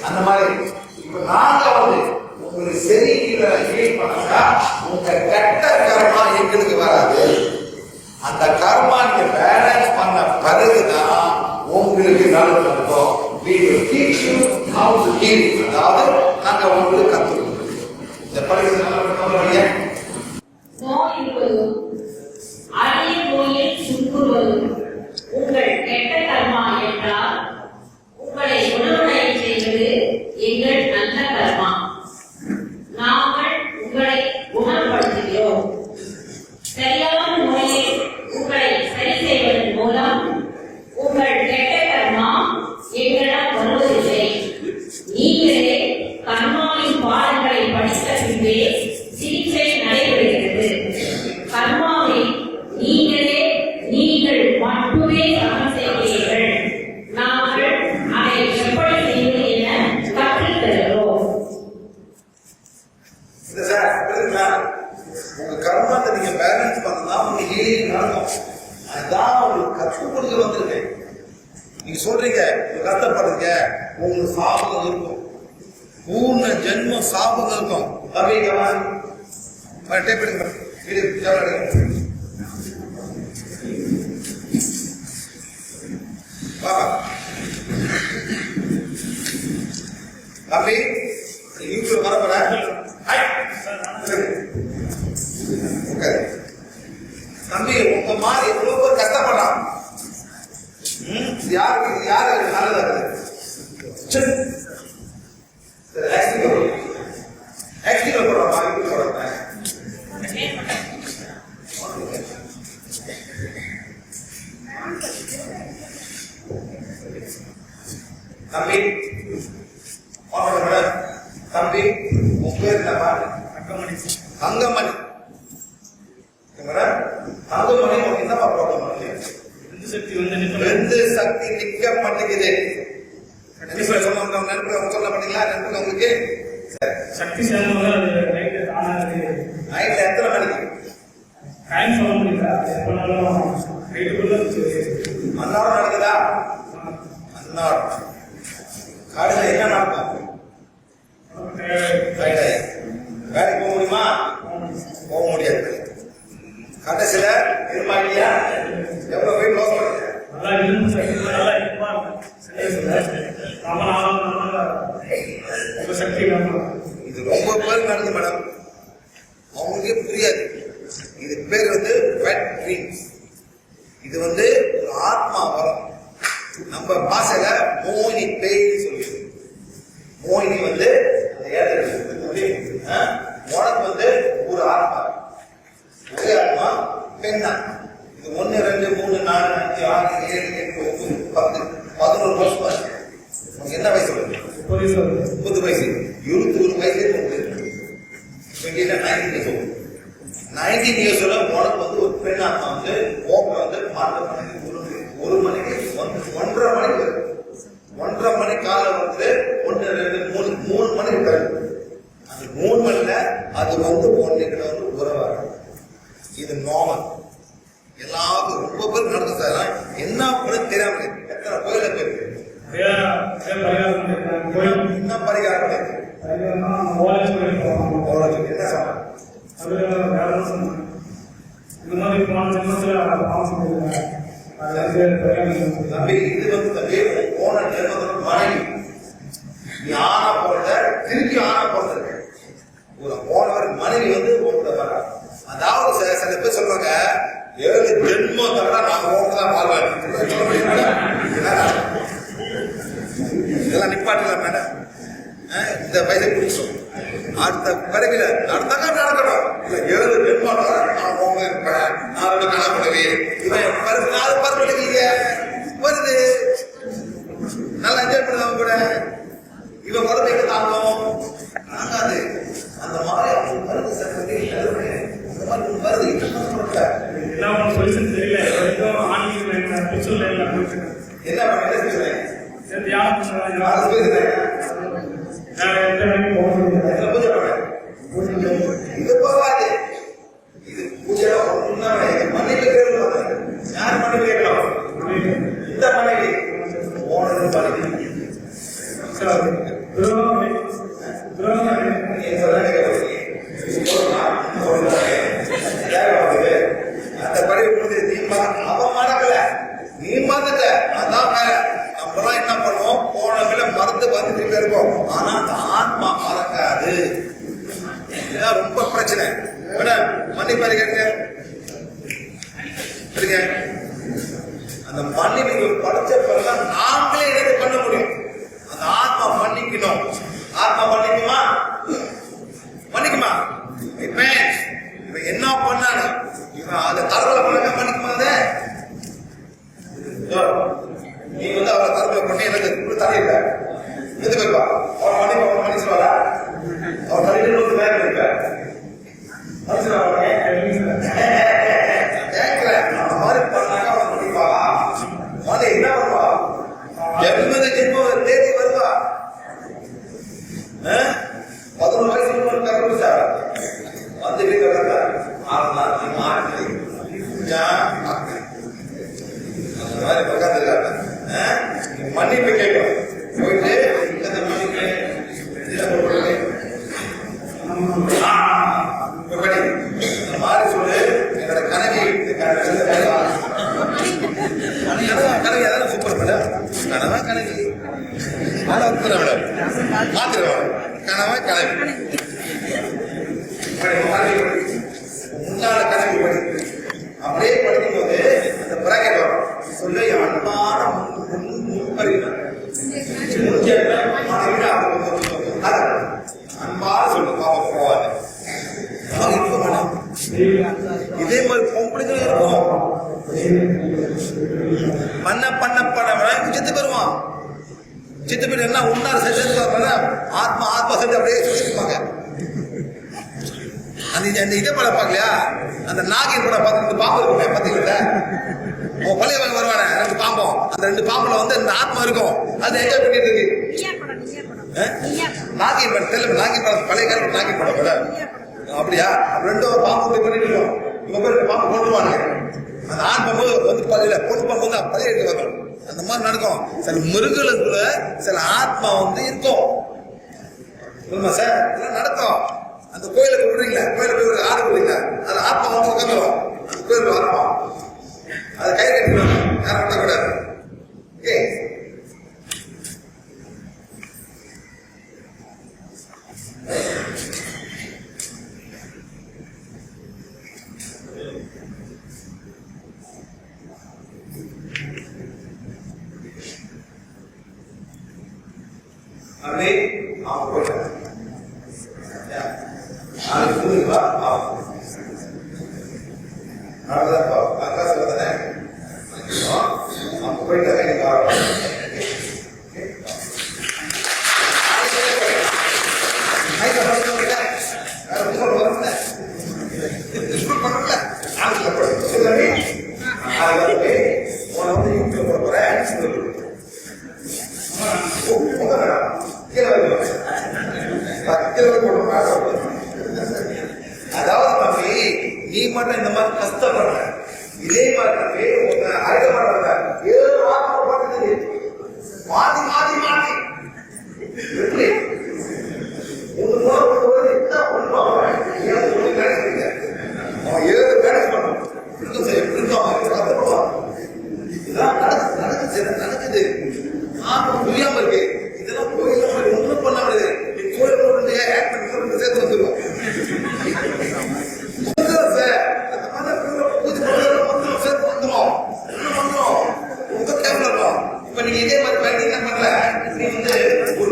அந்த மாதிரி இப்ப நாங்க வந்து உங்களுக்கு சரியில்லை ஃபீல் பண்ணாக்கா உங்க கெட்ட கர்மா எங்களுக்கு வராது. அந்த கர்மா நீங்க பேலன்ஸ் பண்ண பிறகுதான் உங்களுக்கு நல்லது நடக்கும். We will teach you how to heal. அதாவது நாங்க உங்களுக்கு கற்றுக் கொடுக்கிறோம். இந்த படிக்கிறது நல்ல அரிய நோயில் சுக்குறுவதும் உங்கள் கெட்ட கர்மா என்றால் உங்களை குணமடைய செய்வது எங்கள் நல்ல கர்மா. நாங்கள் உங்களை குணப்படுத்துகிறோம். சரியான முறையில் உங்களை சரி செய்வதன் மூலம் உங்கள் கெட்ட கர்மா எங்களிடம் வருவதில்லை. நீங்களே கர்மாவின் பாடங்களை படித்த பின்பே சிகிச்சை நடைபெறுகிறது. கர்மாவை நீங்கள் மட்டுமே சமன் செய்கிறீர்கள். நாங்கள் அதை எப்படி செய்வது என கற்றுத் தருகிறோம். உங்க கர்மத்தை நீங்க பேலன்ஸ் பண்ணா உங்க ஹீலிங் நடக்கும். அதுதான் உங்களுக்கு கற்றுக் கொடுக்க வந்திருக்கேன். நீங்க சொல்றீங்க கஷ்டப்படுறீங்க, உங்களுக்கு சாபகம் இருக்கும், பூர்ண ஜென்ம சாபகம் இருக்கும். தம்பி வரப்பட தம்பி உங்க மாதிரி எவ்வளவு பேர் கஷ்டப்படலாம். யாரு நல்லதா தம்பி தம்பி உங்க பேர் என்னப்பா? தங்கமணி. தங்கமணி என்னப்பா ப்ராப்ளம்? ரெண்டு சக்தி நிக்க மாட்டேங்குது. சொல்ல மாட்டீங்களா? நண்பர்கள் உங்களுக்கு சக்தி சேர்ந்தவங்க நைட்ல எத்தனை மணிக்கு டைம் சொல்ல முடியல. அன்னாடம் நடக்குதா? அன்னாடம் காலையில என்ன நடக்கும்? வேலைக்கு போக முடியுமா? போக முடியாது. கடைசியில இருமா இல்லையா? எவ்வளவு போய் க்ளோஸ் பண்ணுங்க. இது ரொம்ப பேர் நடந்து மேடம், அவங்களுக்கே புரியாது. இது பேர் வந்து வெட் ட்ரீம்ஸ். இது வந்து ஒரு ஆத்மா வரும். நம்ம பாசையில மோகினி பேய்னு சொல்லிடுது. மோகினி வந்து உனக்கு வந்து ஒரு ஆத்மா, ஒரே ஆத்மா பெண்ணா. இது 1 2 3 4 5 6 7 8 9 10 11 வருஷம். உனக்கு என்ன வயசு? 30 வயசு. 21 வயசு 19 இயர்ஸ்ல உனக்கு வந்து ஒரு பெண் ஆத்மா வந்து ஓப்பன் வந்து மாற்றம் பண்ணி 1 மணிக்கு 1:30 மணிக்கு வருது. 1:30 மணி காலம் வந்து 1 2 3 மணிக்கு வருது. அந்த 3 மணில அது வந்து ஒன்றுகிட்ட வந்து உறவாடு. இது நார்மல். எல்லாருக்கும் ரொம்ப பேர் நடந்து சார் என்ன பண்ண தெரியாம எத்தனை கோயில போயிருக்கு. என்ன பரிகாரம் தம்பி? இது வந்து தம்பி போன ஜென்மத்தோட மனைவி. நீ ஆனா போட்ட திருப்பி ஆனா போட்டிருக்க. ஒரு போனவர் மனைவி வந்து உங்கள்கிட்ட வர. அதாவது சில பேர் சொல்லுவாங்க 7 ஜென்மம் தவிர நான் உங்கதான் வாழ்வேன். இதெல்லாம் நிப்பாட்டலாம் மேடம். இந்த வயதை பிடிச்சோம். அடுத்த பிறவில நடந்தாக்கா நடக்கணும். இல்ல 7 ஜென்மம் நான் உங்க இருப்பேன், நான் ரொம்ப கனப்படுவேன். இவன் பருவலைங்க வருது, நல்லா என்ஜாய் பண்ணுவாங்க கூட. இவன் வருது எங்க தாங்கும் தாங்காது. அந்த மாதிரி அவங்க வருது சார். அந்த மாதிரி வருது என்ன சொல்யூஷன் தெரியல. என்ன பண்ணுறேன் இது போகாது. இது பூஜை மனைவி கேட்கலாம். யார் மனைவி கேட்கலாம்? இந்த மனைவி போனது மனைவி இருக்கு. துரோகம் துரோகம் நீ சொல்றேன் அந்த பறிவு நீ அவன் மறக்கல, நீ மறந்துட்ட. அதான் வேற. நம்மளாம் என்ன பண்ணுவோம், போனவில மறந்து வந்துட்டு இருக்கோம். ஆனா அந்த ஆத்மா மறக்காது. இதுதான் ரொம்ப பிரச்சனை. மன்னிப்பாரு கேட்க அந்த மன்னிப்பு படிச்ச பிறகு நாங்களே எதை பண்ண முடியும். அந்த ஆத்மா மன்னிக்கணும். ஆத்மா மன்னிக்குமா? மன்னிக்குமா? இவன் என்ன பண்ணானு இவன் அதை தரவுல பண்ண மன்னிக்குமா? நீ வந்து அவரை தரவுல பண்ணி எனக்கு தரையில எது போய்ப்பா அவன் மன்னிப்பா, அவன் மன்னிச்சுவாரா? அவன் தரையில ஒரு வேலை இருக்க கேட்கிறேன். அந்த மாதிரி பண்ணாங்க அவன் மன்னிப்பா. அவன் என்ன வருவா? ஜென்மத ஜென்ம தேதி வருவா. 11 வயசுல ஒரு கருவிச்சா வந்து வீட்டு மாற்றி அந்த மாதிரி பக்கத்துல இருக்காங்க. மன்னிப்பு கேட்கும் போயிட்டு இந்த மன்னிப்பு இந்த மாதிரி சொல்லு. என்னோட கனவை கனவை அதான் சூப்பர் மேடம். கனவா கனவி மாத்திர மேடம் மாத்திர கனவா கனவி முன்னால கனவு படி அப்படியே படிக்கும் போது அந்த பிராக்கெட் வரும். சொல்லு அன்பான அன்பா சொல்லு பாப்பா போவாது. இதே மாதிரி பொம்பளைகளும் இருக்கும். பண்ண பண்ண பண்ண செத்து பெறுவான். செத்து பேர் என்ன உன்னார் செத்து ஆத்மா ஆத்மா செத்து அப்படியே சுத்திருப்பாங்க. அந்த இதே படம் பார்க்கலையா? அந்த நாகின் படம் பார்த்து பாம்பு இருக்குமே பார்த்தீங்களா? அவன் பழைய வாங்க வருவானே 2 பாம்பம். அந்த 2 பாம்புல வந்து இந்த ஆத்மா இருக்கும். அது என்ஜாய் பண்ணிட்டு இருக்கு. நாகின் படம் தெரியல. நாகின் படம் பழைய காலம் நாகின் படம் கூட அப்படியா? 2 பாம்பு பண்ணிட்டு இருக்கோம். இவங்க பேர் பாம்பு கொண்டுவானுங்க. அந்த ஆண் பாம்பு வந்து பழைய பொண்ணு பாம்பு வந்து பழைய எடுத்து வரும். அந்த மாதிரி நடக்கும். சில மிருகங்களுக்குள்ள சில ஆத்மா வந்து இருக்கும். சார் இதெல்லாம் நடக்கும். அந்த கோயிலுக்கு விடுறீங்களா? கோயிலுக்கு போய் ஒரு ஆடு விடுறீங்களா? அது ஆத்மா வந்து உட்காந்துரும். அந்த கோயிலுக்கு ஆத்மா அதை கை கட்டிடுவாங்க. யாரும் விட்டக்கூடாது. அப்படி அவங்க போயிட்டாங்க. நாளைக்கு புரியுங்களா? நாளைதான் ஆகாசில் தானே அவங்க போயிட்டாங்க. எனக்கு அதாவது தம்பி நீ மட்டும் இந்த மாதிரி கஷ்டப்படுற இதே மாதிரி உங்க அழைக்கப்படுற 7 வாரம் பார்த்தது மாத்தி மாத்தி மாத்தி எப்படி ஒன்று அவன் 7 மேனேஜ் பண்ணுவான். இதெல்லாம் நடக்குது. புரியாம இருக்கு. இதெல்லாம் கோயில் ஒன்றும் பண்ண முடியாது. கோயில் ஆக்ட் பண்ணி சேர்த்து வந்துருவோம். உங்க கேமரா இப்ப நீங்க இதே மாதிரி பயணி என்ன பண்ணல. நீ வந்து ஒரு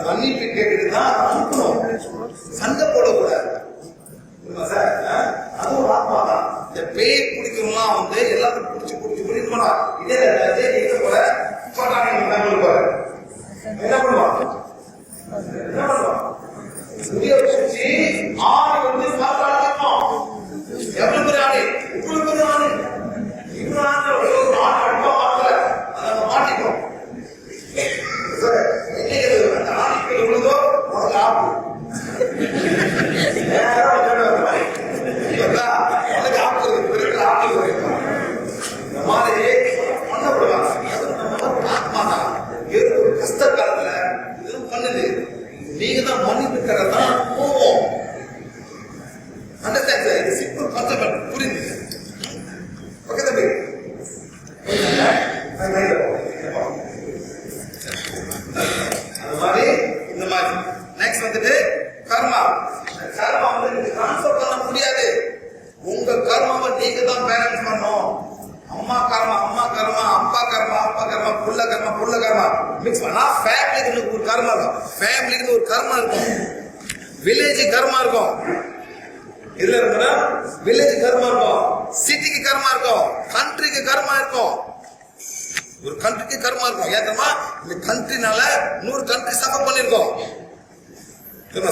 மன்னிப்பு கேட்டுதான் அனுப்பணும். சண்டை போடக்கூடாது. அதுவும் ஆத்மா தான். இந்த பேய் பிடிக்கணும்லாம் வந்து எல்லாரும் பிடிச்சி பிடிக்கணும். இதே போல என்ன பண்ணுவான்? முடிய வச்சு ஆணை வந்து கான்செப்ட் புரியுது. ஓகே தம்பி, அது மாதிரி இந்த மாதிரி. நெக்ஸ்ட் வந்துட்டு கர்மா. கர்மா வந்து ட்ரான்ஸ்ஃபர் பண்ண முடியாது. உங்க கர்மாவை நீங்க தான் பேலன்ஸ் பண்ணணும். அம்மா கர்மா அம்மா கர்மா, அப்பா கர்மா அப்பா கர்மா, புள்ள கர்மா புள்ள கர்மா மிக்ஸ் பண்ணா ஃபேமிலிக்கு ஒரு கர்மா இருக்கும். ஃபேமிலிக்கு ஒரு கர்மா இருக்கும். வில்லேஜ் கர்மா இருக்கும். இதுல இருக்கிற வில்லேஜ் கர்மா இருக்கும், சிட்டிக்கு கர்மா இருக்கும், கண்ட்ரிக்கு கர்மா இருக்கும். ஒரு கண்ட்ரிக்கு கர்மா இருக்கும். ஏத்தமா இந்த கண்ட்ரினால 100 கண்ட்ரி சஃபர் பண்ணிருக்கோம்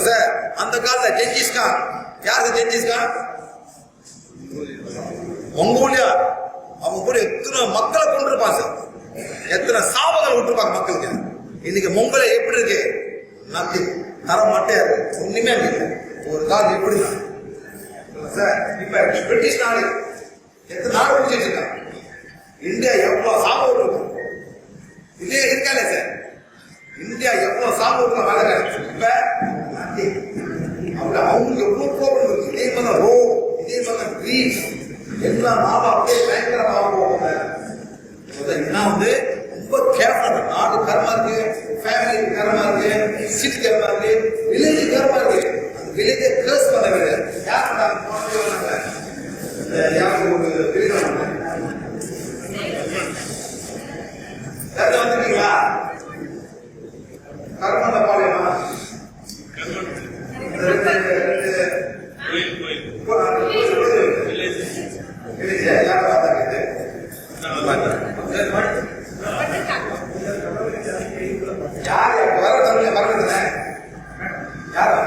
சார். அந்த காலத்துல ஜெங்கிஸ் கான், யாருக்கு ஜெங்கிஸ் கான்? மங்கோலியா. அவங்க கூட எத்தனை மக்களை கொண்டிருப்பாங்க சார், எத்தனை சாபங்கள் விட்டுருப்பாங்க மக்களுக்கு. இன்னைக்கு மங்கோலியா எப்படி இருக்கு? நத்திங், தர மாட்டேன், ஒண்ணுமே இல்லை. ஒரு காலம் எப்படி சார். இப்ப பிரிட்டிஷ் நாடு எத்தனை நாடு பிடிச்சிட்டு இருக்காங்க. இந்தியா எவ்வளவு சாபம் இருக்கும் இல்லையா? இருக்காலே சார், இந்தியா எவ்வளவு சாபம் இருக்கும் வேலை. இப்ப அவங்களுக்கு எவ்வளவு ப்ராப்ளம் இருக்கு. இதே மாதிரி ரோ, இதே மாதிரி கிரீஸ் எல்லா நாளும் அப்படியே பயங்கரமாக போவாங்க. என்ன வந்து ரொம்ப கேர்ஃபுல்லா நாடு கர்மா இருக்கு, ஃபேமிலி கர்மா இருக்கு, சிட்டி கர்மா இருக்கு, வில்லேஜ் கர்மா இருக்கு. அந்த வில்லேஜை கேர்ஸ் பண்ண வேண்டியது யார் பண்ணாங்க? யாருக்கு ஒரு வந்துட்டீங்களா? கர்மண்ட பாளையமா யார் வர தமிழ் மறந்துடுங்க. யாரா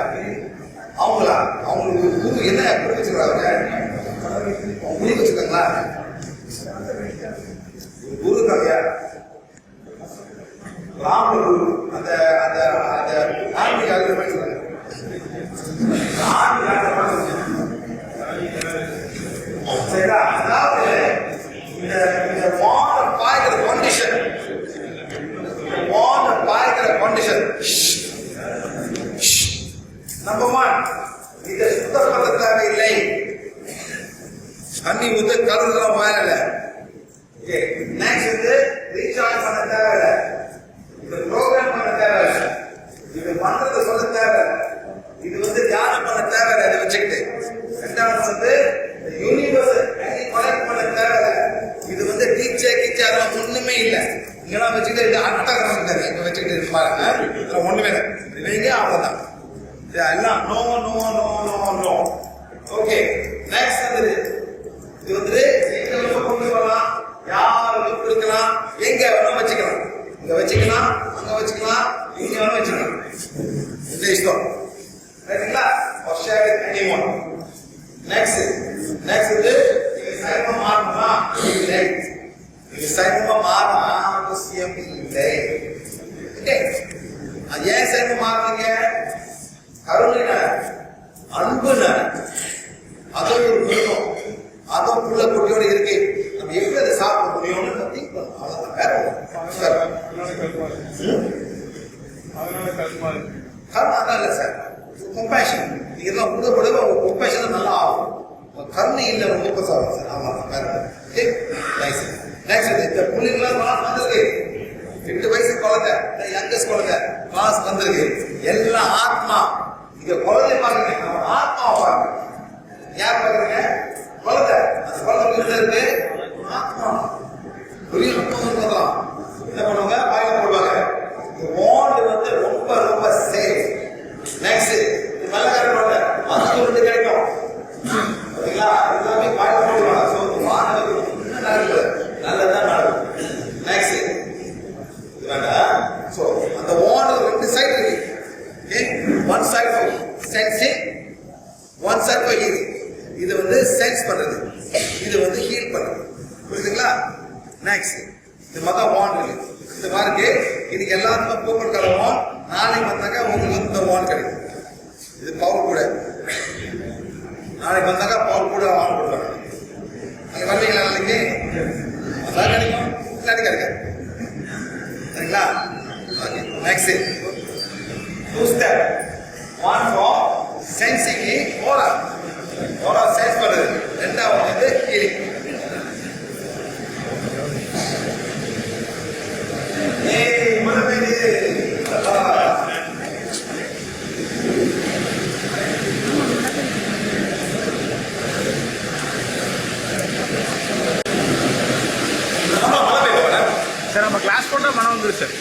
அவங்களா? அவங்களுக்கு குரு என்ன குரு வச்சுக்கிறாங்க? குரு வச்சுருக்காங்களா? குரு கதையா ராம குரு. அந்த அந்த அந்த ஆன்மீக அறிவு படிச்சுருக்காங்க. அதாவது இந்த வான பாய்கிற கண்டிஷன், வான பாய்கிற கண்டிஷன் நம்பர் 1, இதை சுத்தப்படுத்த தேவையில்லை. தண்ணி ஊத்து கலந்துலாம் வாயில. நெக்ஸ்ட் வந்து ரீசார்ஜ் பண்ண தேவையில்லை. இது ப்ரோக்ராம் பண்ண தேவையில்லை. இது பண்றதை சொல்ல தேவையில்லை. இது வந்து தியானம் பண்ண தேவையில்லை. இதை வச்சுக்கிட்டு ரெண்டாவது வந்து யூனிவர்ஸ் கலெக்ட் பண்ண தேவையில்லை. இது வந்து டீச்சர் அதெல்லாம் ஒண்ணுமே இல்லை. இங்கெல்லாம் வச்சுக்கிட்டு இது அட்டகம் இருக்காது. இங்க வச்சுக்கிட்டு இருப்பாங்க, இதெல்லாம் ஒண்ணுமே இல்லை. இவங்க அவ்வளவுதான் எல்லாம். No no no no no. Okay, next வந்து இது வந்து எங்க கொண்டு வரலாம், யாருக்கு கொடுக்கலாம், எங்க வேணா வச்சுக்கலாம். இங்க வச்சுக்கலாம், அங்க வச்சுக்கலாம், இங்க வேணா வச்சுக்கலாம். இந்த இஷ்டம் ரைட்டுங்களா? நெக்ஸ்ட் வந்து நீங்க சைவமா மாறணுமா? இல்லை. நீங்க சைவமா மாற அவசியம் இல்லை. அது ஏன் சைவமா மாறுறீங்க? கருணைன அன்புன அதோ ஒரு மிருகம், அதோ புள்ள குட்டியோட இருக்கு. நம்ம எப்படி அதை சாப்பிட முடியும்னு திங்க் பண்ணணும். அவ்வளவுதான், வேற கருணை தான் இல்லை சார். கம்பேஷன் நீங்க எல்லாம் உடம்புட உங்க கம்பேஷன் நல்லா ஆகும். கருணை இல்லை ரொம்ப சாப்பிடும் சார். ஆமா வேற. நெக்ஸ்ட் இந்த புள்ளிங்கெல்லாம் கிளாஸ் வந்திருக்கு. 8 வயசு குழந்தை, யங்கஸ்ட் குழந்தை கிளாஸ் வந்திருக்கு. எல்லாம் ஆத்மா. இங்க குழந்தை பாருங்க, ஆத்மாவை பாருங்க. யார் பாக்குறீங்க? குழந்தை. அந்த குழந்தை இருக்கு ஆத்மா. பெரிய நுட்பம் என்ன பண்ணுவாங்க? வாயில போடுவாங்க. வாண்ட் வந்து ரொம்ப ரொம்ப சேஃப். நெக்ஸ்ட் நல்லகார குழந்தை அது கிடைக்கும். சரிங்களா? எல்லாமே வாயில போடுவாங்க. ஸோ வானது இன்னும் நல்லதான் நடக்கும். நெக்ஸ்ட் இது வேண்டாம். ஸோ அந்த வாண்ட் 2 சைடு இருக்கு. One side for sensing, one side for healing. இது வந்து சென்ஸ் பண்றது, இது வந்து ஹீல் பண்றது. புரியுதுங்களா? நெக்ஸ்ட் இந்த மகா வான் இருக்கு. இந்த மாதிரி இன்னைக்கு எல்லாத்துக்கும் பூக்கள் கலவோம். நாளைக்கு வந்தாக்கா உங்களுக்கு இந்த வான் கிடைக்கும். இது பவர் கூட. நாளைக்கு வந்தாக்கா பவர் கூட வான் கொடுப்பாங்க. நீங்க வருவீங்களா நாளைக்கு? அதான் கிடைக்கும், இல்லாட்டி கிடைக்காது. சரிங்களா? Next 2 step. One for sensing aura. Aura sense பண்ணுது. ரெண்டாவது கிளி. மனமேடு சார் நம்ம கிளாஸ் போட்டால் மனம் வந்துரு சார்.